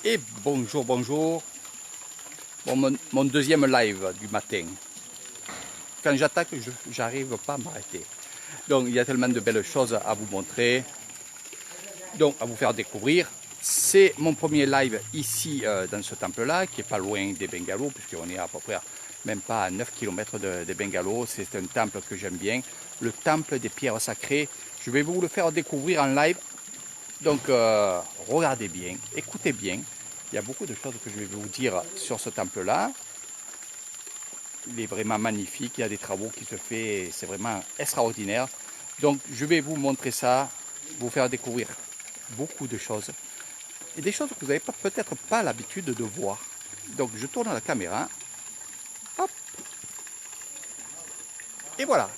Et bonjour, bonjour. Bon, mon deuxième live du matin. Quand j'attaque, j'arrive pas à m'arrêter. Donc il y a tellement de belles choses à vous montrer, donc à vous faire découvrir. C'est mon premier live ici dans ce temple-là, qui est pas loin des bungalows, puisqu'on est à peu près même pas à 9 km des bungalows. C'est un temple que j'aime bien, le temple des pierres sacrées. Je vais vous le faire découvrir en live. Donc regardez bien, écoutez bien. Il y a beaucoup de choses que je vais vous dire sur ce temple-là. Il est vraiment magnifique, il y a des travaux qui se font, c'est vraiment extraordinaire. Donc je vais vous montrer ça, vous faire découvrir beaucoup de choses. Et des choses que vous n'avez peut-être pas l'habitude de voir. Donc je tourne la caméra. Hop. Et voilà.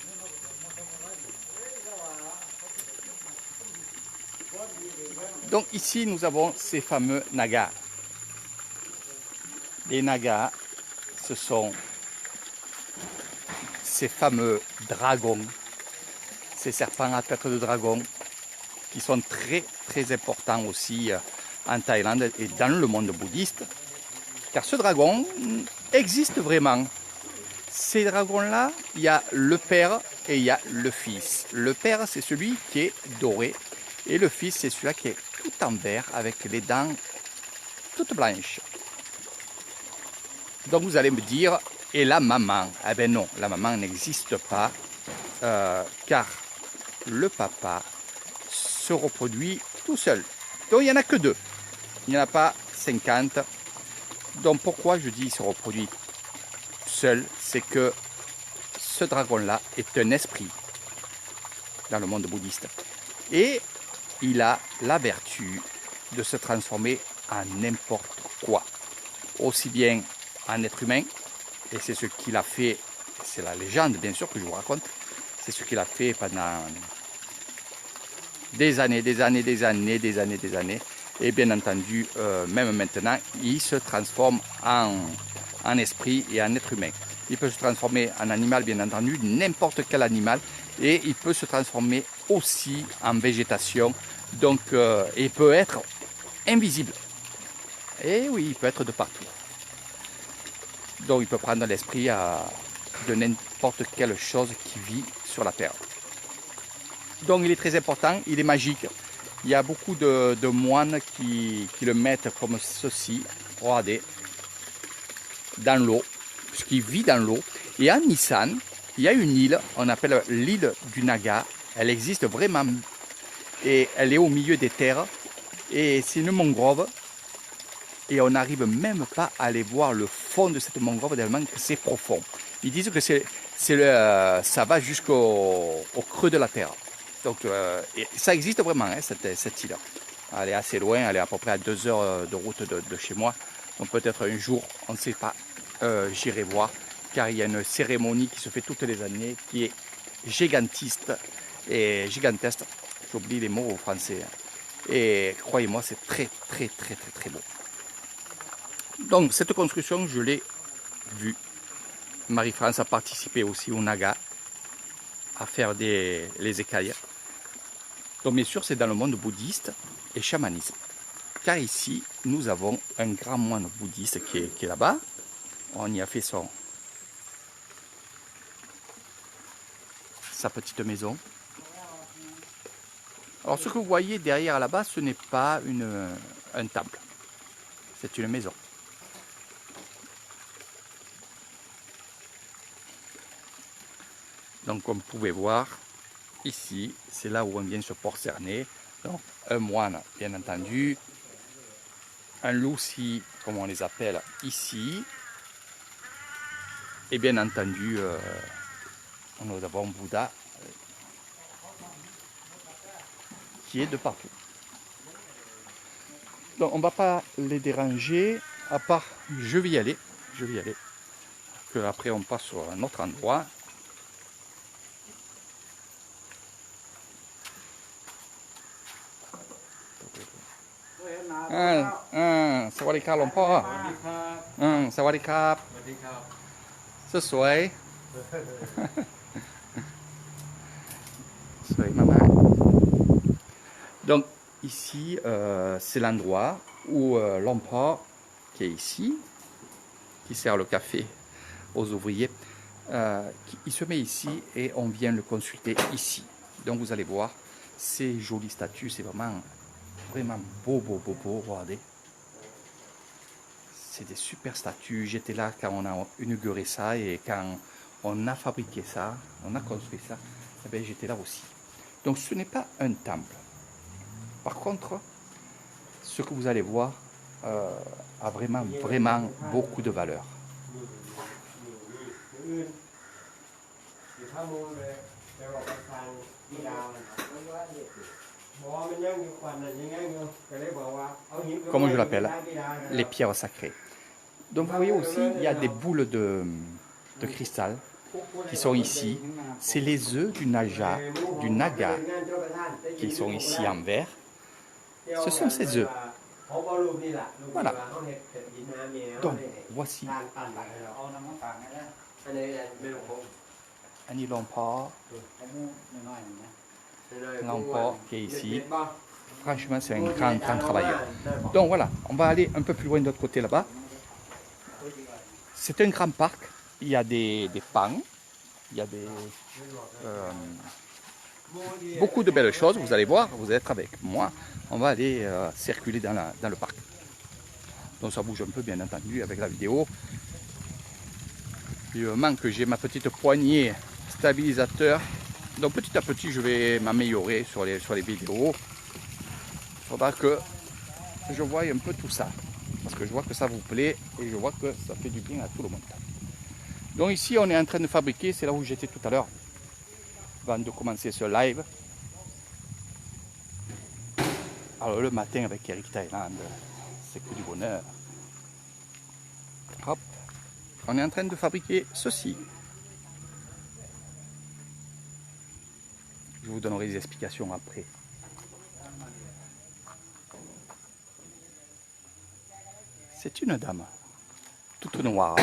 Donc ici nous avons ces fameux nagas. Les nagas, ce sont ces fameux dragons, ces serpents à tête de dragon, qui sont très très importants aussi en Thaïlande et dans le monde bouddhiste. Car ce dragon existe vraiment. Ces dragons-là, il y a le père et il y a le fils. Le père, c'est celui qui est doré. Et le fils, c'est celui-là qui est tout en vert avec les dents toutes blanches. Donc vous allez me dire, et la maman? Eh bien non, la maman n'existe pas, car le papa se reproduit tout seul. Donc il n'y en a que deux. Il n'y en a pas 50. Donc pourquoi je dis il se reproduit seul? C'est que ce dragon-là est un esprit dans le monde bouddhiste. Et il a la vertu de se transformer en n'importe quoi. Aussi bien en être humain, et c'est ce qu'il a fait, c'est la légende bien sûr que je vous raconte, c'est ce qu'il a fait pendant des années, et bien entendu, même maintenant, il se transforme en esprit et en être humain. Il peut se transformer en animal, bien entendu, n'importe quel animal, et il peut se transformer aussi en végétation, donc il peut être invisible. Et oui, il peut être de partout. Donc il peut prendre l'esprit de n'importe quelle chose qui vit sur la terre. Donc il est très important, il est magique. Il y a beaucoup de moines qui le mettent comme ceci, regardez, dans l'eau, puisqu'il vit dans l'eau. Et en Nissan, il y a une île, on appelle l'île du Naga. Elle existe vraiment et elle est au milieu des terres. Et c'est une mangrove. Et on n'arrive même pas à aller voir le fond de cette mangrove tellement que c'est profond. Ils disent que ça va jusqu'au creux de la terre. Donc ça existe vraiment, hein, cette île. Elle est assez loin, elle est à peu près à 2 heures de route de chez moi. Donc peut-être un jour, on ne sait pas, j'irai voir. Car il y a une cérémonie qui se fait toutes les années, qui est gigantesque. J'oublie les mots au français. Et croyez-moi, c'est très beau. Donc cette construction, je l'ai vue. Marie-France a participé aussi au Naga à faire les écailles. Donc bien sûr, c'est dans le monde bouddhiste et chamanisme. Car ici, nous avons un grand moine bouddhiste qui est là-bas. On y a fait sa petite maison. Alors ce que vous voyez derrière là-bas, ce n'est pas un temple. C'est une maison. Donc comme vous pouvez voir, ici, c'est là où on vient se prosterner. Donc un moine, bien entendu, un loussi, comme on les appelle ici, et bien entendu, nous avons Bouddha qui est de partout. Donc on ne va pas les déranger, à part, je vais y aller, que après on passe sur un autre endroit. Sawadee krap หลวงพ่อสวัสดีครับสวยๆสวยมากๆ Donc ici c'est l'endroit ou l'emport qui est ici, qui sert le café aux ouvriers. Il se met ici et on vient le consulter ici. Donc vous allez voir, ces jolies statues, c'est vraiment beau, regardez. C'est des super statues. J'étais là quand on a inauguré ça et quand on a fabriqué ça, on a construit ça, eh bien, j'étais là aussi. Donc ce n'est pas un temple. Par contre, ce que vous allez voir a vraiment beaucoup de valeur. Comment je l'appelle? Les pierres sacrées. Donc vous voyez aussi, il y a des boules de cristal qui sont ici. C'est les œufs du naga qui sont ici en verre. Ce sont ces œufs. Voilà. Donc, voici un l'emport qui est ici. Franchement, c'est un grand travailleur. Donc voilà, on va aller un peu plus loin de l'autre côté là-bas. C'est un grand parc. Il y a des pans. Il y a beaucoup de belles choses. Vous allez voir, vous allez être avec moi. On va aller circuler dans le parc. Donc ça bouge un peu, bien entendu, avec la vidéo. Il manque que j'ai ma petite poignée stabilisateur. Donc petit à petit, je vais m'améliorer sur les vidéos. Il faudra que je voie un peu tout ça. Parce que je vois que ça vous plaît et je vois que ça fait du bien à tout le monde. Donc ici, on est en train de fabriquer, c'est là où j'étais tout à l'heure, avant de commencer ce live. Alors le matin avec Eric Thailand, c'est que du bonheur. Hop, on est en train de fabriquer ceci. Je vous donnerai des explications après. C'est une dame, toute noire.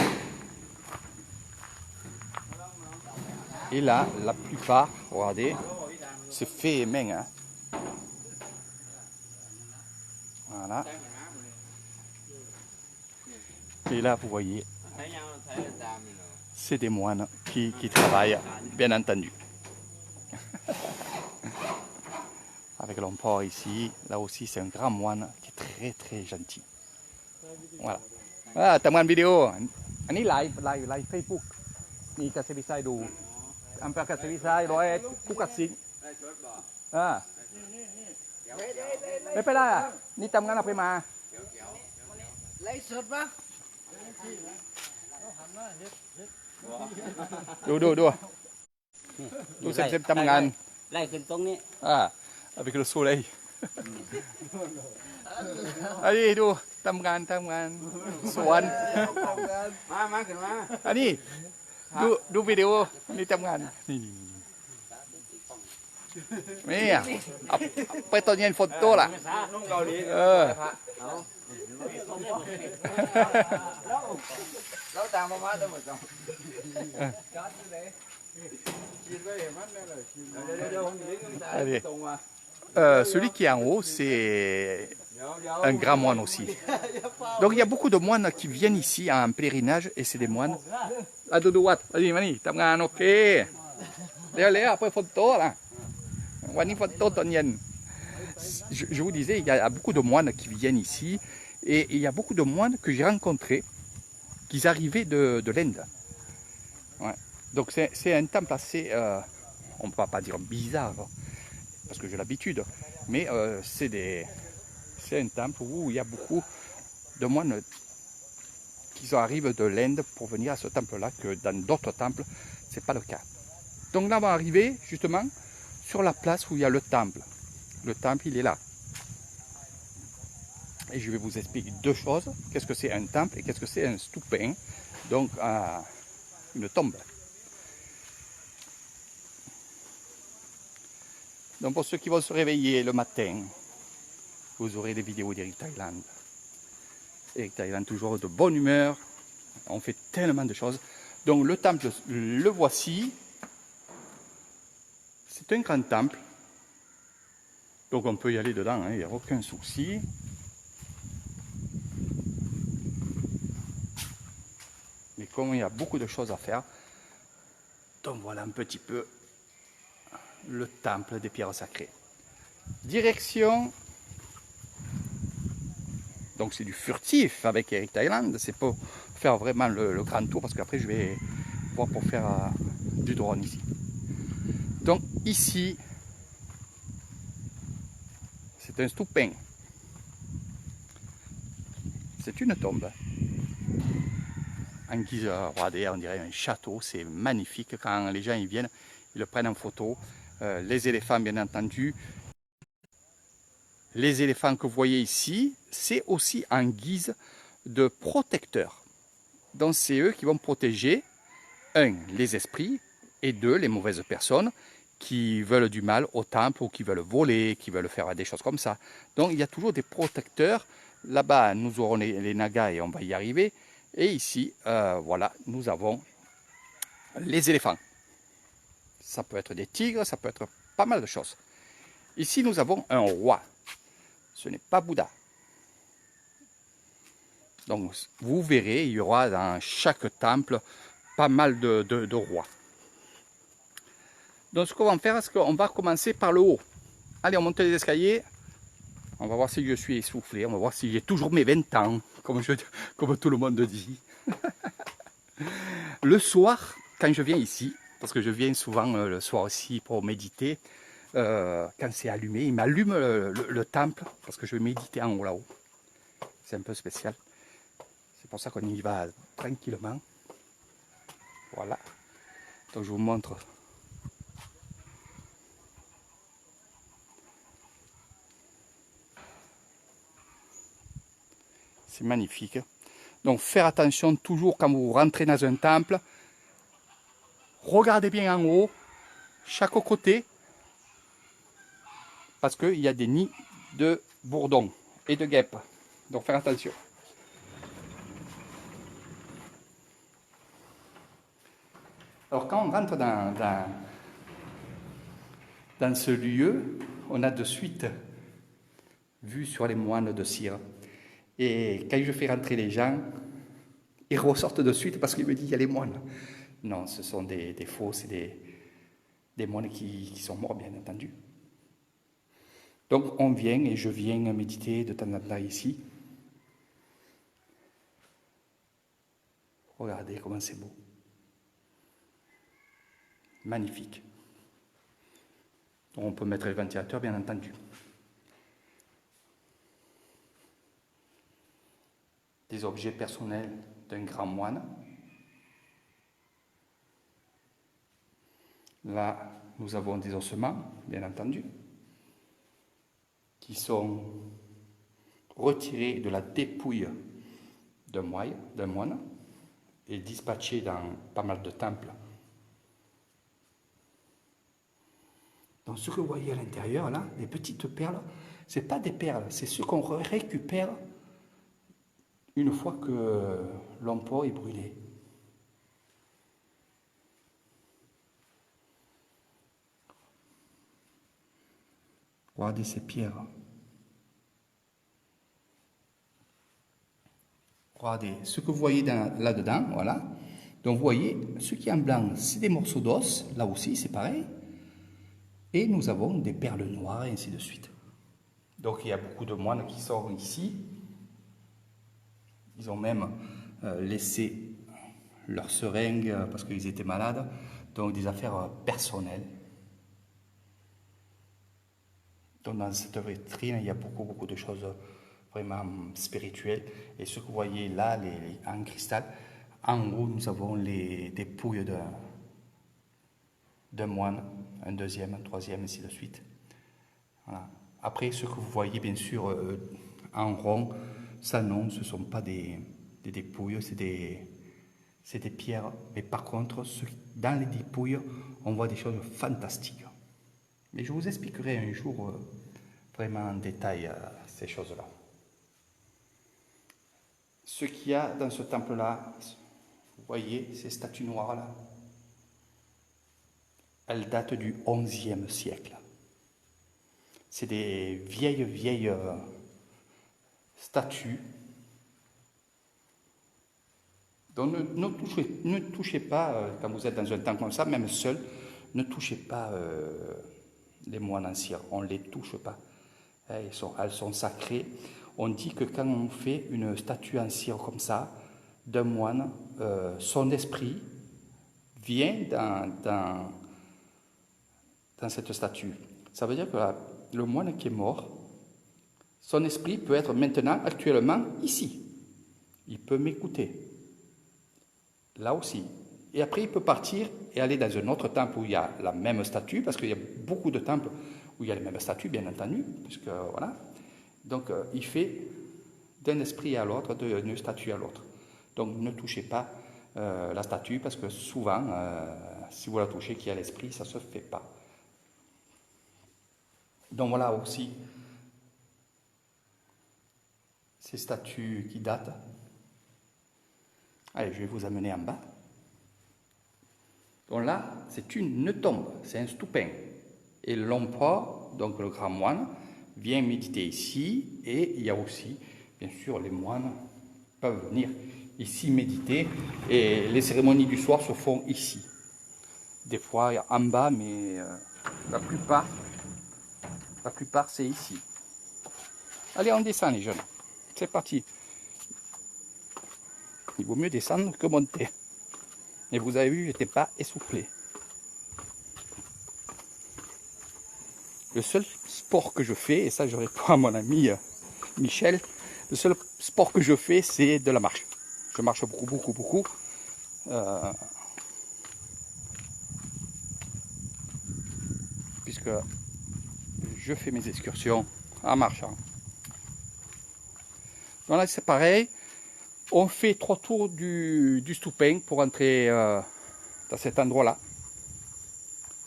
Et là, la plupart, regardez, c'est fait main. Hein. Voilà. Et là, vous voyez, c'est des moines qui travaillent, bien entendu. Avec l'emport ici, là aussi, c'est un grand moine qui est très gentil. Voilà. Ah, ทำงานวิดีโออันนี้ไลฟ์เฟซบุ๊กมีกัสเซบิไซดูอัมพากัสเซบิไซร้อยกุกัสซิงไม่ไปได้อ่ะนี่ทำงานเอาไปมาไลฟ์สดปะดูเซ็มทำงานไล่ขึ้นตรงนี้เอาไปกระสู้เลยอันนี้ดูทำงานสวนมาขึ้นมาอันนี้ดูวิดีโอนี่ทำงานนี่ไปตอนเย็นฝนตกล่ะแล้วตามมาตั้งหมดcelui qui est en haut, c'est un grand moine aussi. Donc il y a beaucoup de moines qui viennent ici en pèlerinage et c'est des moines. Je vous disais, il y a beaucoup de moines qui viennent ici et il y a beaucoup de moines que j'ai rencontrés qui arrivaient de l'Inde. Ouais. Donc c'est un temple assez, on ne va pas dire bizarre, parce que j'ai l'habitude, mais c'est un temple où il y a beaucoup de moines qui arrivent de l'Inde pour venir à ce temple-là, que dans d'autres temples, ce n'est pas le cas. Donc là, on va arriver justement sur la place où il y a le temple. Le temple, il est là. Et je vais vous expliquer deux choses. Qu'est-ce que c'est un temple et qu'est-ce que c'est un stupin, donc une tombe. Donc pour ceux qui vont se réveiller le matin, vous aurez des vidéos d'Eric Thailand. Eric Thailand toujours de bonne humeur. On fait tellement de choses. Donc le temple, le voici. C'est un grand temple. Donc on peut y aller dedans, il n'y a aucun souci. comme il y a beaucoup de choses à faire. Donc voilà un petit peu le temple des pierres sacrées. Direction, donc c'est du furtif avec Eric Thailand, c'est pour faire vraiment le grand tour parce qu'après je vais voir pour faire du drone ici. Donc ici, c'est un stupin. C'est une tombe. En guise, regardez, on dirait un château, c'est magnifique. Quand les gens y viennent, ils le prennent en photo. Les éléphants, bien entendu. Les éléphants que vous voyez ici, c'est aussi en guise de protecteurs. Donc c'est eux qui vont protéger, un, les esprits, et deux, les mauvaises personnes qui veulent du mal au temple ou qui veulent voler, qui veulent faire des choses comme ça. Donc il y a toujours des protecteurs. Là-bas, nous aurons les nagas et on va y arriver. Et ici, voilà, nous avons les éléphants. Ça peut être des tigres, ça peut être pas mal de choses. Ici, nous avons un roi. Ce n'est pas Bouddha. Donc, vous verrez, il y aura dans chaque temple pas mal de rois. Donc, ce qu'on va faire, c'est qu'on va commencer par le haut. Allez, on monte les escaliers. On va voir si je suis essoufflé. On va voir si j'ai toujours mes 20 ans, comme tout le monde dit. Le soir, quand je viens ici, parce que je viens souvent le soir aussi pour méditer, quand c'est allumé, il m'allume le temple, parce que je vais méditer en haut là-haut. C'est un peu spécial. C'est pour ça qu'on y va tranquillement. Voilà. Donc je vous montre. C'est magnifique. Donc faire attention toujours quand vous rentrez dans un temple. Regardez bien en haut, chaque côté, parce qu'il y a des nids de bourdons et de guêpes. Donc faire attention. Alors quand on rentre dans ce lieu, on a de suite vue sur les moines de cire. Et quand je fais rentrer les gens, ils ressortent de suite parce qu'ils me disent il y a les moines. Non, ce sont des faux, c'est des moines qui sont morts, bien entendu. Donc on vient et je viens méditer de temps en temps ici. Regardez comment c'est beau. Magnifique. On peut mettre le ventilateur, bien entendu. Des objets personnels d'un grand moine. Là, nous avons des ossements, bien entendu, qui sont retirés de la dépouille d'un moine et dispatchés dans pas mal de temples. Donc ce que vous voyez à l'intérieur, là, les petites perles, ce n'est pas des perles, c'est ce qu'on récupère une fois que l'emploi est brûlé. Regardez ces pierres. Regardez ce que vous voyez là-dedans, voilà. Donc vous voyez, ce qui est en blanc, c'est des morceaux d'os, là aussi c'est pareil. Et nous avons des perles noires et ainsi de suite. Donc il y a beaucoup de moines qui sont ici. Ils ont même laissé leurs seringues parce qu'ils étaient malades. Donc des affaires personnelles. Donc dans cette vitrine, il y a beaucoup de choses vraiment spirituelles. Et ce que vous voyez là, en cristal, en haut, nous avons les dépouilles d'un moine, un deuxième, un troisième, ainsi de suite. Voilà. Après, ce que vous voyez bien sûr en rond, ça non, ce ne sont pas des dépouilles, c'est des pierres. Mais par contre, dans les dépouilles, on voit des choses fantastiques. Mais je vous expliquerai un jour vraiment en détail ces choses-là. Ce qu'il y a dans ce temple-là, vous voyez ces statues noires-là, elles datent du XIe siècle. C'est des vieilles statues Donc ne touchez pas, quand vous êtes dans un temps comme ça, même seul, ne touchez pas les moines en cire, on ne les touche pas. Elles sont sacrées. On dit que quand on fait une statue en cire comme ça, d'un moine, son esprit vient dans cette statue. Ça veut dire que le moine qui est mort, son esprit peut être maintenant, actuellement, ici. Il peut m'écouter. Là aussi. Et après, il peut partir et aller dans un autre temple où il y a la même statue, parce qu'il y a beaucoup de temples où il y a les mêmes statues, bien entendu, puisque voilà. Donc, il fait d'un esprit à l'autre, d'une statue à l'autre. Donc, ne touchez pas la statue, parce que souvent, si vous la touchez, qu'il y a l'esprit, ça ne se fait pas. Donc, voilà aussi ces statues qui datent. Allez, je vais vous amener en bas. Donc là, c'est une tombe, c'est un stupin. Et l'empereur, donc le grand moine, vient méditer ici. Et il y a aussi, bien sûr, les moines peuvent venir ici méditer. Et les cérémonies du soir se font ici. Des fois en bas, mais la plupart c'est ici. Allez, on descend les jeunes. C'est parti. Il vaut mieux descendre que monter. Et vous avez vu, je n'étais pas essoufflé. Le seul sport que je fais, et ça je réponds à mon ami Michel, le seul sport que je fais, c'est de la marche. Je marche beaucoup. Puisque je fais mes excursions en marchant. Donc là c'est pareil, on fait 3 tours du stupin pour entrer dans cet endroit-là.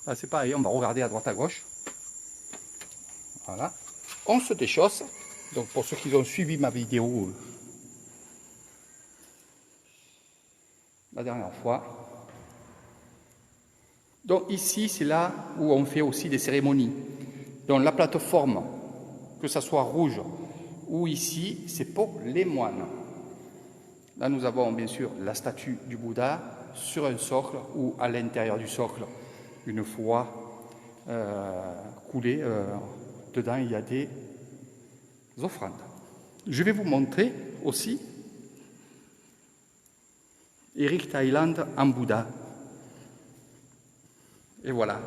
Là c'est pareil, on va regarder à droite à gauche. Voilà. On se déchausse. Donc pour ceux qui ont suivi ma vidéo la dernière fois. Donc ici c'est là où on fait aussi des cérémonies. Donc la plateforme, que ça soit rouge ou ici, c'est pour les moines. Là nous avons bien sûr la statue du Bouddha sur un socle ou à l'intérieur du socle, une fois coulée, dedans il y a des offrandes. Je vais vous montrer aussi Eric Thailand en Bouddha. Et voilà.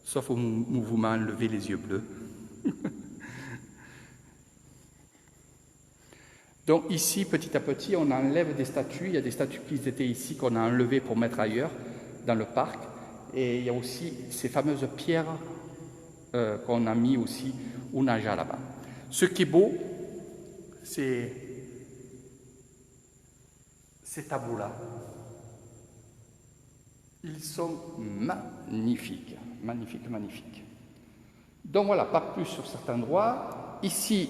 Sauf au mouvement lever les yeux bleus. Donc ici, petit à petit, on enlève des statues. Il y a des statues qui étaient ici qu'on a enlevées pour mettre ailleurs, dans le parc. Et il y a aussi ces fameuses pierres qu'on a mis aussi au Naja là-bas. Ce qui est beau, c'est ces tableaux-là. Ils sont magnifiques. Donc voilà, pas plus sur cet endroit. Ici,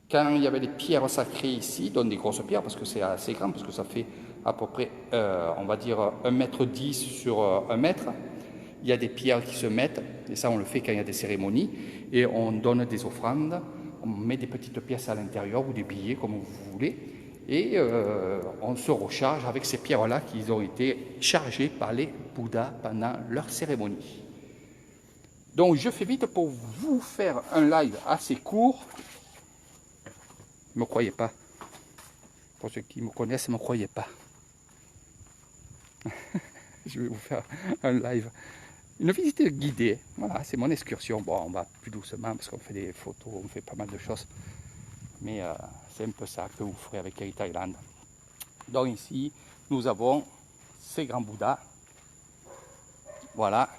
quand il y avait les pierres sacrées ici, donc des grosses pierres, parce que c'est assez grand, parce que ça fait à peu près, on va dire, 1,10 m sur 1 mètre, il y a des pierres qui se mettent, et ça on le fait quand il y a des cérémonies, et on donne des offrandes, on met des petites pièces à l'intérieur, ou des billets, comme vous voulez, et on se recharge avec ces pierres-là qui ont été chargées par les Bouddhas pendant leur cérémonie. Donc je fais vite pour vous faire un live assez court. Ne me croyez pas. Pour ceux qui me connaissent, ne me croyez pas. Je vais vous faire un live. Une visite guidée. Voilà, c'est mon excursion. Bon, on va plus doucement parce qu'on fait des photos, on fait pas mal de choses. Mais c'est un peu ça que vous ferez avec Eric Thailand. Donc ici, nous avons ces grands Bouddhas. Voilà.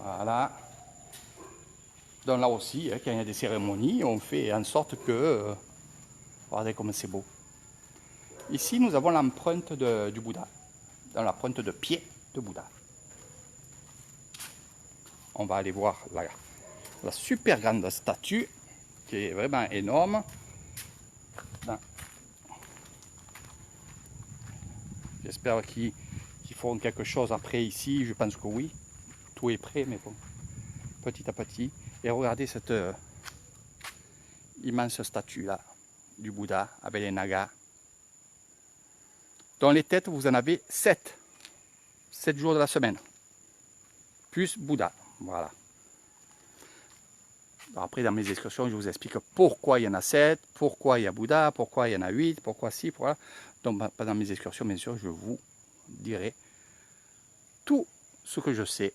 Voilà. Donc là aussi, quand il y a des cérémonies, on fait en sorte que... regardez comme c'est beau. Ici, nous avons l'empreinte du Bouddha. Dans l'empreinte de pied de Bouddha. On va aller voir la super grande statue, qui est vraiment énorme. J'espère qu'ils feront quelque chose après ici, je pense que oui. tout est prêt, mais bon, petit à petit. Et regardez cette immense statue là, du Bouddha avec les Nagas. Dans les têtes, vous en avez 7. 7 jours de la semaine. Plus Bouddha. Voilà. Alors après, dans mes excursions, je vous explique pourquoi il y en a 7, pourquoi il y a Bouddha, pourquoi il y en a 8, pourquoi ci, pourquoi là. Donc pendant mes excursions, bien sûr, je vous dirai tout ce que je sais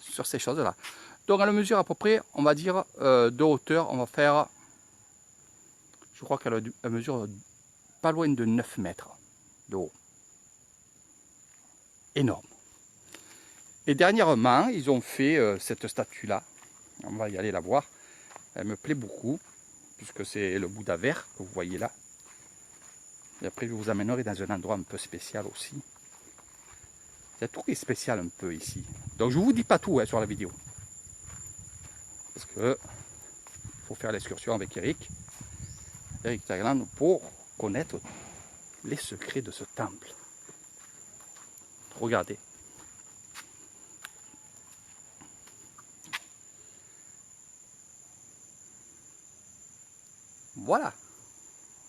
sur ces choses-là. Donc à la mesure à peu près, on va dire de hauteur, on va faire, je crois qu'elle mesure pas loin de 9 mètres de haut. Énorme. Et dernièrement, ils ont fait cette statue-là. On va y aller la voir. Elle me plaît beaucoup, puisque c'est le Bouddha vert que vous voyez là. Et après, je vous amènerai dans un endroit un peu spécial aussi. Il y a tout qui est spécial un peu ici. Donc je ne vous dis pas tout sur la vidéo. Parce que faut faire l'excursion avec Eric Thailand, pour connaître les secrets de ce temple. Regardez. Voilà.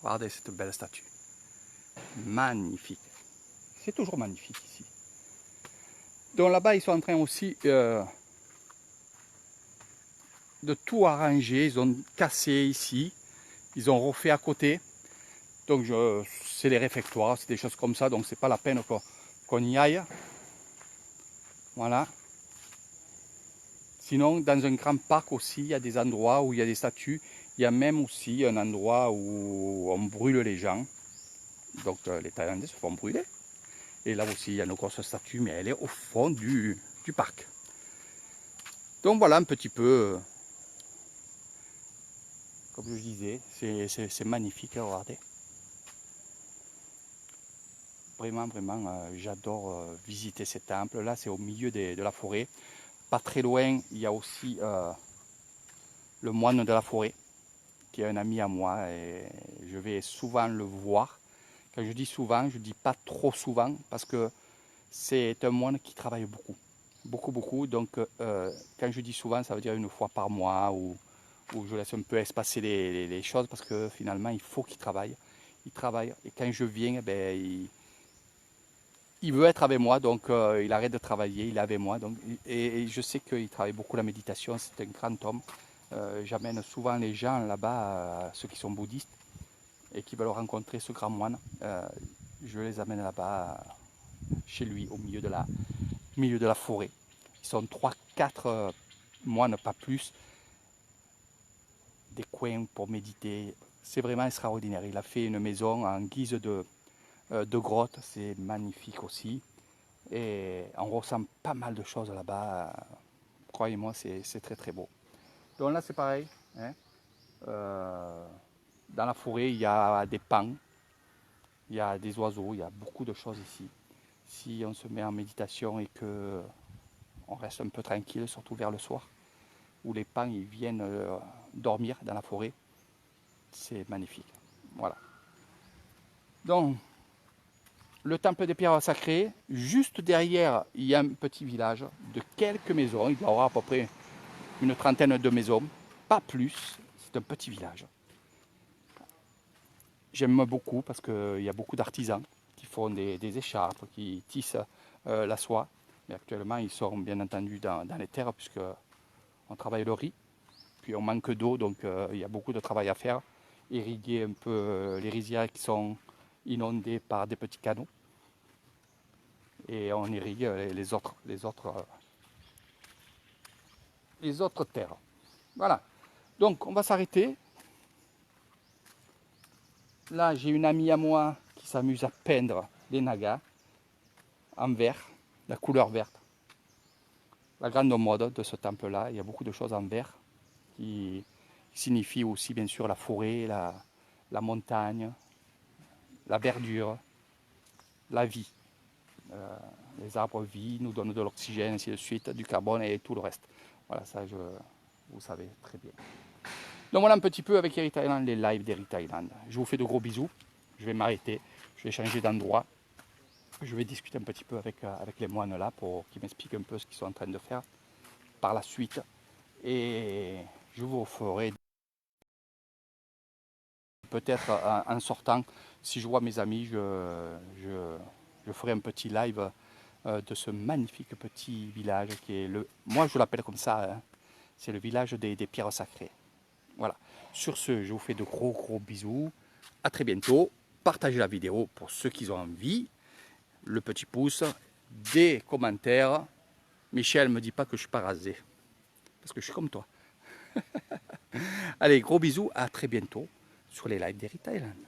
Regardez cette belle statue. Magnifique. C'est toujours magnifique ici. Donc là-bas, ils sont en train aussi de tout arranger. Ils ont cassé ici. Ils ont refait à côté. Donc c'est les réfectoires, c'est des choses comme ça. Donc c'est pas la peine qu'on y aille. Voilà. Sinon, dans un grand parc aussi, il y a des endroits où il y a des statues. Il y a même aussi un endroit où on brûle les gens. Donc les Thaïlandais se font brûler. Et là aussi, il y a une grosse statue, mais elle est au fond du parc. Donc voilà un petit peu, comme je disais, c'est magnifique, regardez. Vraiment, vraiment, j'adore visiter ces temples. Là, c'est au milieu de la forêt. Pas très loin, il y a aussi le moine de la forêt, qui est un ami à moi, et je vais souvent le voir. Quand je dis souvent, je dis pas trop souvent, parce que c'est un moine qui travaille beaucoup. Beaucoup, beaucoup. Donc, quand je dis souvent, ça veut dire une fois par mois, ou je laisse un peu espacer les choses, parce que finalement, il faut qu'il travaille. Il travaille, et quand je viens, eh ben, il veut être avec moi, donc il arrête de travailler, il est avec moi. Donc, et je sais qu'il travaille beaucoup la méditation, c'est un grand homme. J'amène souvent les gens là-bas, ceux qui sont bouddhistes, et qui veulent rencontrer ce grand moine. Je les amène là-bas, chez lui, au milieu de la forêt. Ils sont 3-4 moines, pas plus. Des coins pour méditer. C'est vraiment extraordinaire. Il a fait une maison en guise de grotte. C'est magnifique aussi. Et on ressent pas mal de choses là-bas. Croyez-moi, c'est très très beau. Donc là, c'est pareil. Hein. Dans la forêt, il y a des pans. Il y a des oiseaux. Il y a beaucoup de choses ici. Si on se met en méditation et que on reste un peu tranquille, surtout vers le soir, où les pans ils viennent dormir dans la forêt, c'est magnifique. Voilà. Donc, le temple des pierres sacrées, juste derrière, il y a un petit village de quelques maisons. Il doit y avoir à peu près une trentaine de maisons, pas plus. C'est un petit village. J'aime beaucoup parce qu'il y a beaucoup d'artisans qui font des écharpes, qui tissent la soie. Mais actuellement, ils sont bien entendu dans les terres, puisque on travaille le riz. Puis on manque d'eau, donc il y a beaucoup de travail à faire. Irriguer un peu les rizières qui sont inondées par des petits canaux. Et on irrigue les autres terres. Voilà. Donc on va s'arrêter. Là, j'ai une amie à moi qui s'amuse à peindre des nagas en vert, la couleur verte. La grande mode de ce temple-là, il y a beaucoup de choses en vert qui signifient aussi bien sûr la forêt, la montagne, la verdure, la vie. Les arbres vivent, nous donnent de l'oxygène, ainsi de suite, du carbone et tout le reste. Voilà, ça vous savez très bien. Donc voilà un petit peu avec Eric Thailand, les lives d'Eric Thailand. Je vous fais de gros bisous. Je vais m'arrêter, je vais changer d'endroit. Je vais discuter un petit peu avec les moines là pour qu'ils m'expliquent un peu ce qu'ils sont en train de faire. par la suite. Et je vous ferai peut-être en sortant, si je vois mes amis, je ferai un petit live de ce magnifique petit village qui est moi je l'appelle comme ça, hein, c'est le village des pierres sacrées. Voilà. Sur ce, je vous fais de gros bisous. À très bientôt. Partagez la vidéo pour ceux qui ont envie. Le petit pouce, des commentaires. Michel, me dit pas que je suis pas rasé. Parce que je suis comme toi. Allez, gros bisous. À très bientôt sur les lives d'Heritage Island.